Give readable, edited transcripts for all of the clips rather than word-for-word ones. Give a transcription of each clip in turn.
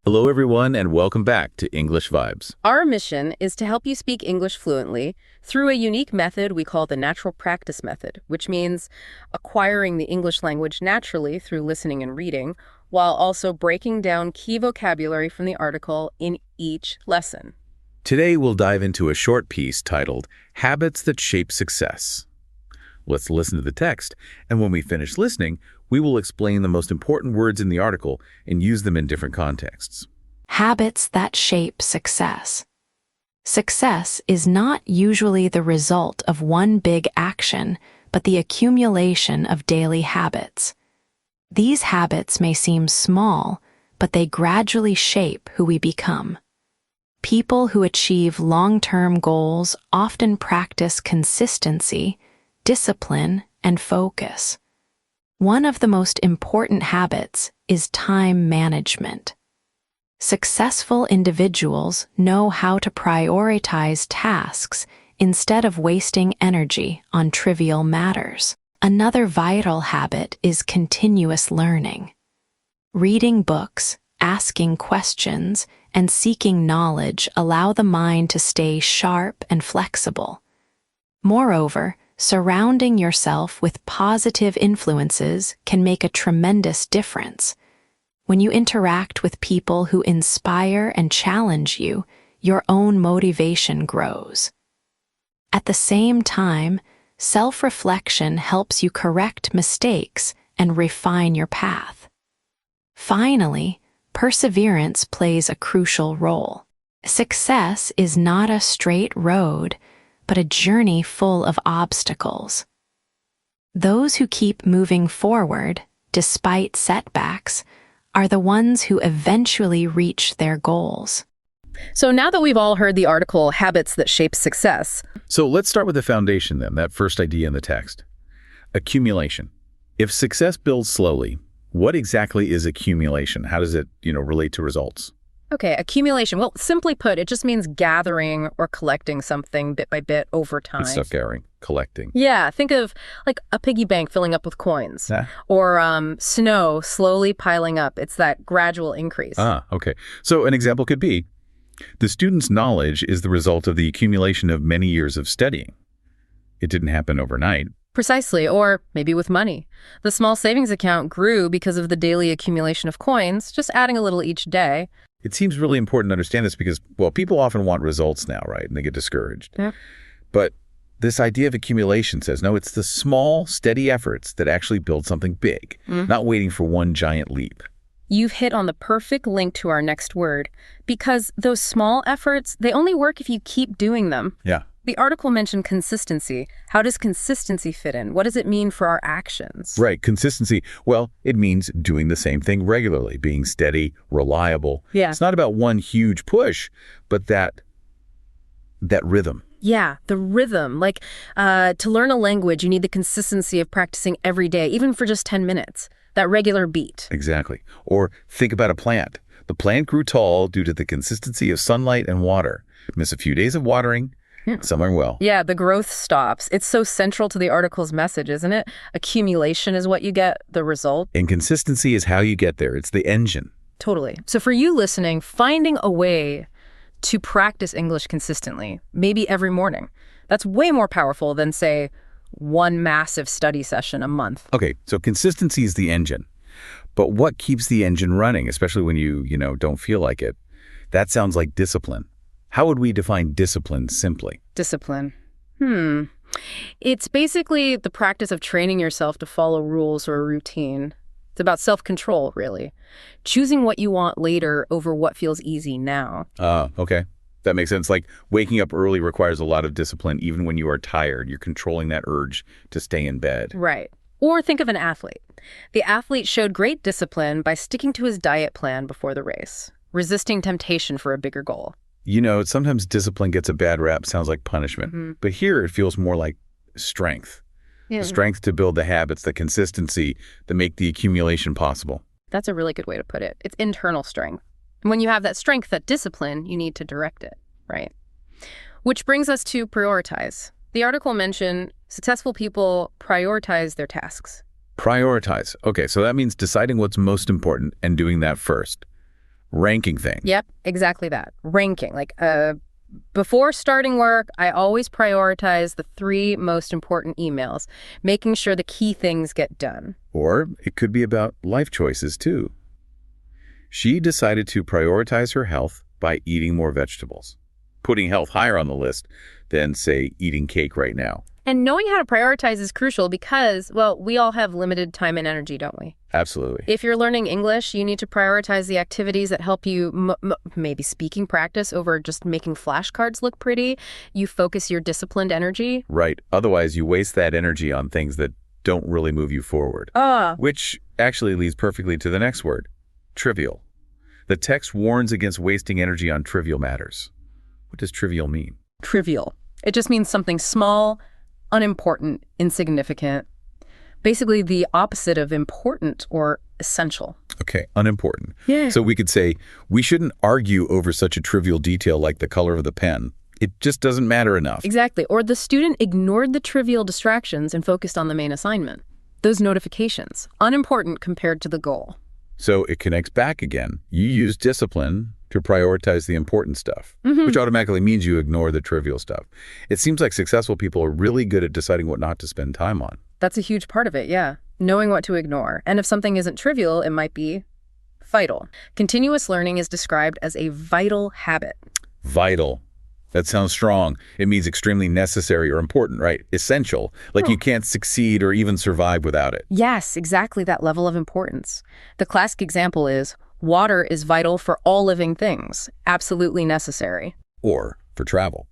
Hello, everyone, and welcome back to English Vibes. Our mission is to help you speak English fluently through a unique method we call the natural practice method, which means acquiring the English language naturally through listening and reading, while also breaking down key vocabulary from the article in each lesson. Today, we'll dive into a short piece titled Habits That Shape Success. Let's listen to the text, and when we finish listening, we will explain the most important words in the article and use them in different contexts. Habits that shape success. Success is not usually the result of one big action, but the accumulation of daily habits. These habits may seem small, but they gradually shape who we become. People who achieve long-term goals often practice consistency, discipline, and focus. One of the most important habits is time management. Successful individuals know how to prioritize tasks instead of wasting energy on trivial matters. Another vital habit is continuous learning. Reading books, asking questions, and seeking knowledge allow the mind to stay sharp and flexible. Moreover, surrounding yourself with positive influences can make a tremendous difference. When you interact with people who inspire and challenge you, your own motivation grows. At the same time, self-reflection helps you correct mistakes and refine your path. Finally, perseverance plays a crucial role. Success is not a straight road, but a journey full of obstacles. Those who keep moving forward, despite setbacks, are the ones who eventually reach their goals. So now that we've all heard the article, Habits That Shape Success. So let's start with the foundation then, that first idea in the text. Accumulation. If success builds slowly, what exactly is accumulation? How does it, relate to results? Okay, accumulation. Well, simply put, it just means gathering or collecting something bit by bit over time. Good stuff, gathering, collecting. Yeah, think of like a piggy bank filling up with coins. Or snow slowly piling up. It's that gradual increase. Okay. So an example could be, the student's knowledge is the result of the accumulation of many years of studying. It didn't happen overnight. Precisely, or maybe with money. The small savings account grew because of the daily accumulation of coins, just adding a little each day. It seems really important to understand this because, people often want results now, right? And they get discouraged. Yeah. But this idea of accumulation says, no, it's the small, steady efforts that actually build something big, not waiting for one giant leap. You've hit on the perfect link to our next word, because those small efforts, they only work if you keep doing them. Yeah. The article mentioned consistency. How does consistency fit in? What does it mean for our actions? Right. Consistency. Well, it means doing the same thing regularly, being steady, reliable. Yeah. It's not about one huge push, but that rhythm. Yeah, the rhythm. Like to learn a language, you need the consistency of practicing every day, even for just 10 minutes. That regular beat. Exactly. Or think about a plant. The plant grew tall due to the consistency of sunlight and water. Miss a few days of watering, somewhere well. Yeah, the growth stops. It's so central to the article's message, isn't it? Accumulation is what you get, the result. And consistency is how you get there. It's the engine. Totally. So for you listening, finding a way to practice English consistently, maybe every morning, that's way more powerful than, say, one massive study session a month. Okay, so consistency is the engine. But what keeps the engine running, especially when you don't feel like it? That sounds like discipline. How would we define discipline simply? Discipline. It's basically the practice of training yourself to follow rules or a routine. It's about self-control, really. Choosing what you want later over what feels easy now. Okay. That makes sense. Like waking up early requires a lot of discipline, even when you are tired. You're controlling that urge to stay in bed. Right. Or think of an athlete. The athlete showed great discipline by sticking to his diet plan before the race, resisting temptation for a bigger goal. Sometimes discipline gets a bad rap, sounds like punishment. But here it feels more like strength. Yeah. The strength to build the habits, the consistency that make the accumulation possible. That's a really good way to put it. It's internal strength. And when you have that strength, that discipline, you need to direct it, right? Which brings us to prioritize. The article mentioned successful people prioritize their tasks. Prioritize. Okay, so that means deciding what's most important and doing that first. Ranking things. Yep, exactly that. Ranking. Before starting work, I always prioritize the 3 most important emails, making sure the key things get done. Or it could be about life choices, too. She decided to prioritize her health by eating more vegetables, putting health higher on the list than, say, eating cake right now. And knowing how to prioritize is crucial because, well, we all have limited time and energy, don't we? Absolutely. If you're learning English, you need to prioritize the activities that help you, maybe speaking practice over just making flashcards look pretty. You focus your disciplined energy. Right. Otherwise, you waste that energy on things that don't really move you forward. Which actually leads perfectly to the next word, trivial. The text warns against wasting energy on trivial matters. What does trivial mean? Trivial. It just means something small, unimportant, insignificant. Basically the opposite of important or essential. Okay, unimportant. Yeah. So we could say, we shouldn't argue over such a trivial detail like the color of the pen. It just doesn't matter enough. Exactly. Or the student ignored the trivial distractions and focused on the main assignment. Those notifications, unimportant compared to the goal. So it connects back again. You use discipline to prioritize the important stuff, which automatically means you ignore the trivial stuff. It seems like successful people are really good at deciding what not to spend time on. That's a huge part of it, yeah. Knowing what to ignore. And if something isn't trivial, it might be vital. Continuous learning is described as a vital habit. Vital. That sounds strong. It means extremely necessary or important, right? Essential. Like you can't succeed or even survive without it. Yes, exactly that level of importance. The classic example is, water is vital for all living things. Absolutely necessary. Or for travel.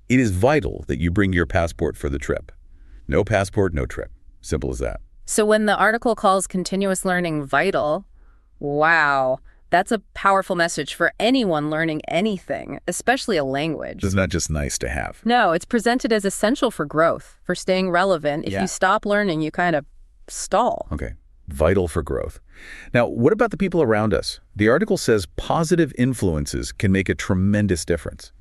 It is vital that you bring your passport for the trip. No passport, no trip. Simple as that. So when the article calls continuous learning vital, wow, that's a powerful message for anyone learning anything, especially a language. It's not just nice to have. No, it's presented as essential for growth, for staying relevant. If you stop learning, you kind of stall. Okay, vital for growth. Now, what about the people around us? The article says positive influences can make a tremendous difference.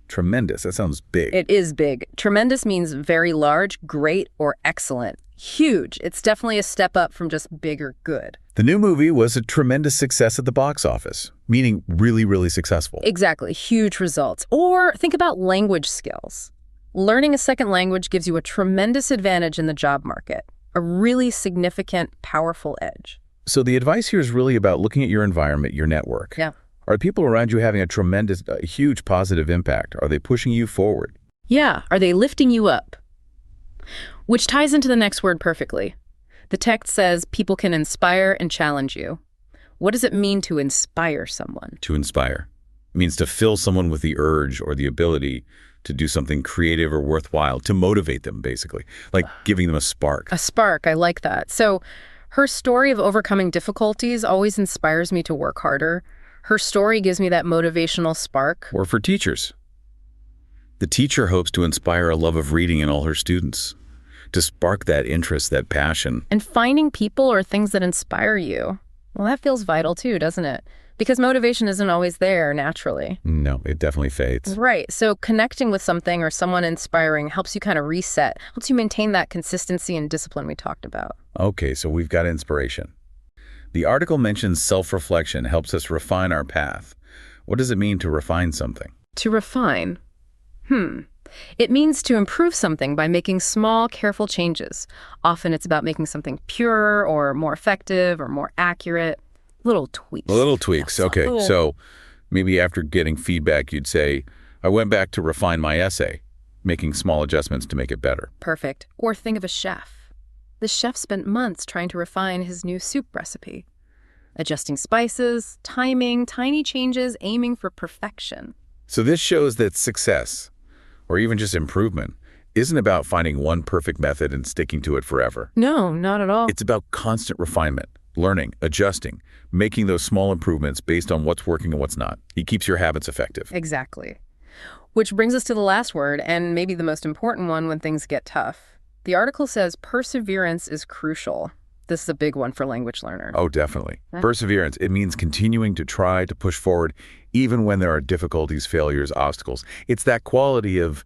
Tremendous, that sounds big. It is big. Tremendous means very large, great, or excellent. Huge. It's definitely a step up from just big or good. The new movie was a tremendous success at the box office, meaning really, really successful. Exactly. Huge results. Or think about language skills. Learning a second language gives you a tremendous advantage in the job market, a really significant, powerful edge. So the advice here is really about looking at your environment, your network. Yeah. Are the people around you having a tremendous, huge positive impact? Are they pushing you forward? Yeah. Are they lifting you up? Which ties into the next word perfectly. The text says people can inspire and challenge you. What does it mean to inspire someone? To inspire. It means to fill someone with the urge or the ability to do something creative or worthwhile, to motivate them, basically, like giving them a spark. A spark. I like that. So her story of overcoming difficulties always inspires me to work harder. Her story gives me that motivational spark. Or for teachers. The teacher hopes to inspire a love of reading in all her students, to spark that interest, that passion. And finding people or things that inspire you, well, that feels vital too, doesn't it? Because motivation isn't always there naturally. No, it definitely fades. Right. So connecting with something or someone inspiring helps you kind of reset, helps you maintain that consistency and discipline we talked about. Okay, so we've got inspiration. The article mentions self-reflection helps us refine our path. What does it mean to refine something? To refine? It means to improve something by making small, careful changes. Often it's about making something purer or more effective or more accurate. Little tweaks. Little tweaks, okay. So maybe after getting feedback, you'd say, I went back to refine my essay, making small adjustments to make it better. Perfect. Or think of a chef. The chef spent months trying to refine his new soup recipe. Adjusting spices, timing, tiny changes, aiming for perfection. So this shows that success, or even just improvement, isn't about finding one perfect method and sticking to it forever. No, not at all. It's about constant refinement, learning, adjusting, making those small improvements based on what's working and what's not. It keeps your habits effective. Exactly. Which brings us to the last word, and maybe the most important one when things get tough. The article says perseverance is crucial. This is a big one for language learners. Oh, definitely. Perseverance, it means continuing to try to push forward even when there are difficulties, failures, obstacles. It's that quality of,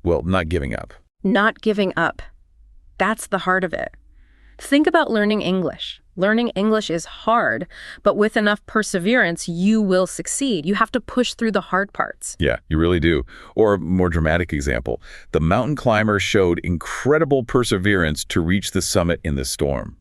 well, not giving up. Not giving up. That's the heart of it. Think about learning English. Learning English is hard, but with enough perseverance, you will succeed. You have to push through the hard parts. Yeah, you really do. Or a more dramatic example, the mountain climber showed incredible perseverance to reach the summit in the storm,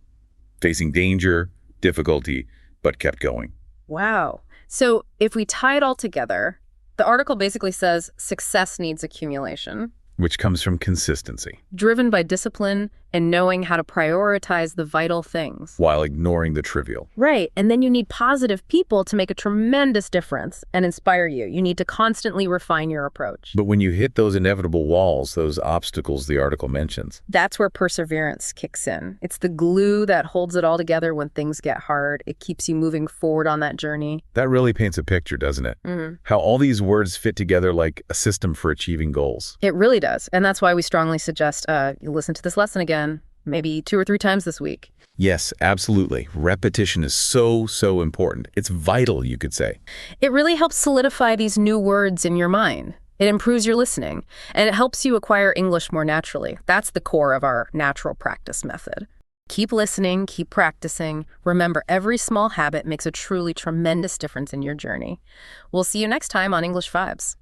facing danger, difficulty, but kept going. Wow. So if we tie it all together, the article basically says success needs accumulation, Which comes from consistency, driven by discipline and knowing how to prioritize the vital things. while ignoring the trivial. Right. And then you need positive people to make a tremendous difference and inspire you. You need to constantly refine your approach. But when you hit those inevitable walls, those obstacles the article mentions, That's where perseverance kicks in. It's the glue that holds it all together when things get hard. It keeps you moving forward on that journey. that really paints a picture, doesn't it? Mhm. How all these words fit together like a system for achieving goals. It really does. And that's why we strongly suggest you listen to this lesson again, maybe 2 or 3 times this week. Yes, absolutely. Repetition is so important. It's vital, you could say. It really helps solidify these new words in your mind. It improves your listening, and it helps you acquire English more naturally. That's the core of our natural practice method. Keep listening, keep practicing. Remember, every small habit makes a truly tremendous difference in your journey. We'll see you next time on English Vibes.